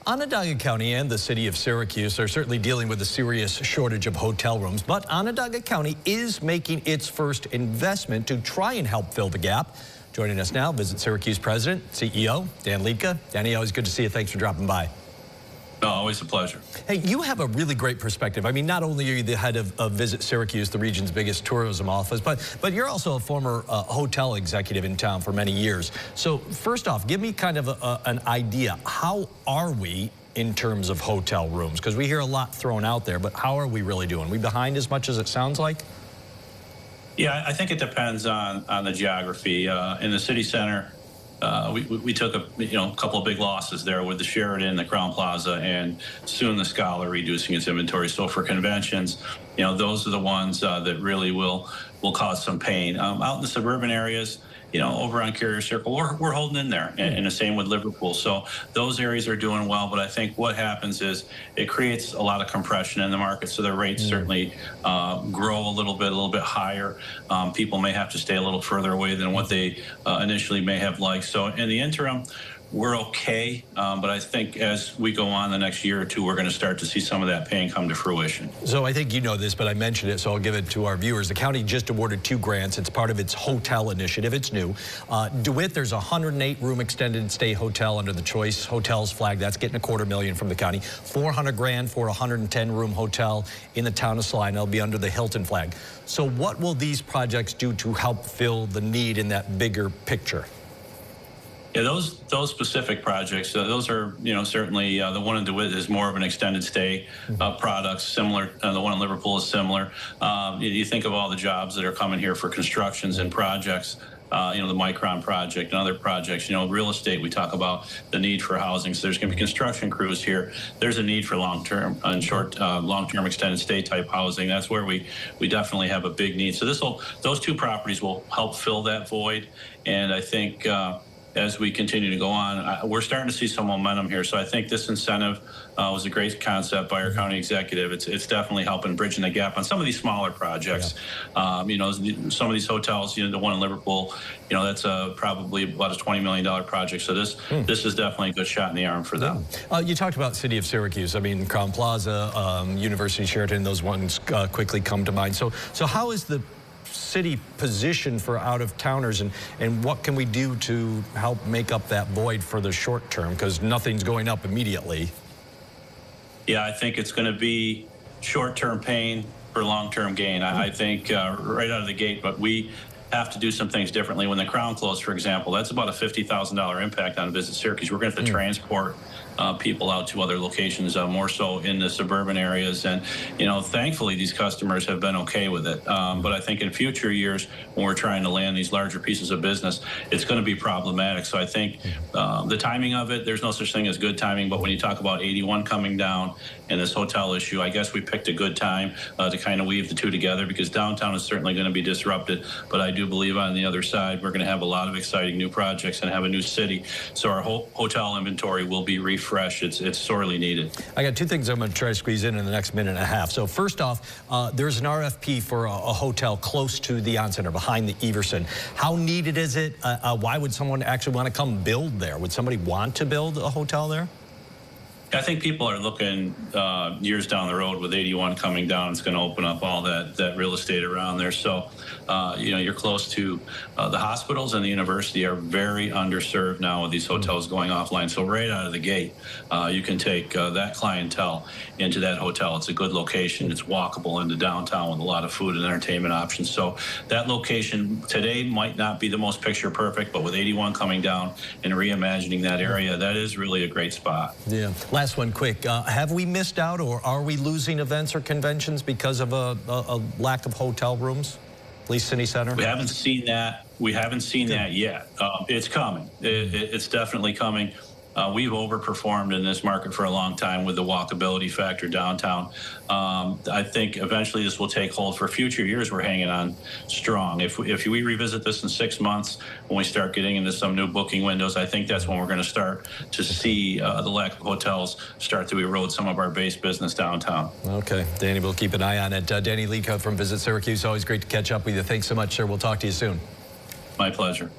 Onondaga County and the city of Syracuse are certainly dealing with a serious shortage of hotel rooms, but Onondaga County is making its first investment to try and help fill the gap. Joining us now, Visit Syracuse President, CEO, Dan Liedtke. Danny, always good to see you. Thanks for dropping by. No, always a pleasure. Hey, you have a really great perspective. I mean, not only are you the head of Visit Syracuse, the region's biggest tourism office, but you're also a former hotel executive in town for many years. So first off, give me kind of an idea. How are we in terms of hotel rooms? Because we hear a lot thrown out there, but how are we really doing? Are we behind as much as it sounds like? Yeah, I think it depends on the geography. In the city center, we took a couple of big losses there with the Sheraton, the Crown Plaza, and soon the Scholar reducing its inventory. So for conventions, those are the ones that really will cause some pain. Out in the suburban areas, over on Carrier Circle, we're holding in there, and the same with Liverpool. So those areas are doing well, but I think what happens is it creates a lot of compression in the market, so the rates certainly grow a little bit higher. People may have to stay a little further away than what they initially may have liked. So in the interim, we're okay, but I think as we go on the next year or two, we're going to start to see some of that pain come to fruition. So I think you know this, but I mentioned it, so I'll give it to our viewers. The county just awarded 2 grants. It's part of its hotel initiative. It's new. DeWitt, there's a 108-room extended stay hotel under the Choice Hotels flag. That's getting $250,000 from the county. $400,000 for a 110-room hotel in the town of Salina. It'll be under the Hilton flag. So what will these projects do to help fill the need in that bigger picture? Yeah, those specific projects, those are, certainly the one in DeWitt is more of an extended stay product, similar. The one in Liverpool is similar. You think of all the jobs that are coming here for constructions and projects, the Micron project and other projects, real estate, we talk about the need for housing. So there's going to be construction crews here. There's a need for long-term and long-term extended stay type housing. That's where we definitely have a big need. So those 2 properties will help fill that void. And I think, as we continue to go on, we're starting to see some momentum here. So I think this incentive was a great concept by our county executive. It's definitely helping bridging the gap on some of these smaller projects. Yeah. Some of these hotels, the one in Liverpool, that's probably about a $20 million project. So this is definitely a good shot in the arm for them. You talked about City of Syracuse. I mean, Crown Plaza, University Sheraton, those ones quickly come to mind. So how is the city position for out-of-towners, and what can we do to help make up that void for the short term, because nothing's going up immediately? Yeah, I think it's going to be short-term pain for long-term gain. I think right out of the gate, but we have to do some things differently. When the Crown closed, for example, that's about a $50,000 impact on Visit Syracuse. We're going to have to transport people out to other locations, more so in the suburban areas. And, thankfully, these customers have been okay with it. But I think in future years, when we're trying to land these larger pieces of business, it's going to be problematic. So I think the timing of it, there's no such thing as good timing. But when you talk about 81 coming down and this hotel issue, I guess we picked a good time to kind of weave the 2 together, because downtown is certainly going to be disrupted. But I do believe on the other side, we're going to have a lot of exciting new projects and have a new city. So our whole hotel inventory will be refreshed. It's sorely needed. I got 2 things I'm going to try to squeeze in the next minute and a half. So first off, there's an RFP for a hotel close to the On Center, behind the Everson. How needed is it? Why would someone actually want to come build there? Would somebody want to build a hotel there? I think people are looking years down the road with 81 coming down. It's going to open up all that real estate around there. So, you're close to the hospitals, and the university are very underserved now with these hotels going offline. So right out of the gate, you can take that clientele into that hotel. It's a good location. It's walkable into downtown with a lot of food and entertainment options. So that location today might not be the most picture perfect, but with 81 coming down and reimagining that area, that is really a great spot. Yeah. Last one quick. Have we missed out, or are we losing events or conventions because of a lack of hotel rooms? At least City Center? We haven't seen that. We haven't seen that yet. It's coming. It's definitely coming. We've overperformed in this market for a long time with the walkability factor downtown. I think eventually this will take hold. For future years, we're hanging on strong. If we revisit this in 6 months, when we start getting into some new booking windows, I think that's when we're going to start to see the lack of hotels start to erode some of our base business downtown. Okay, Danny, we'll keep an eye on it. Danny Liedtke from Visit Syracuse, always great to catch up with you. Thanks so much, sir. We'll talk to you soon. My pleasure.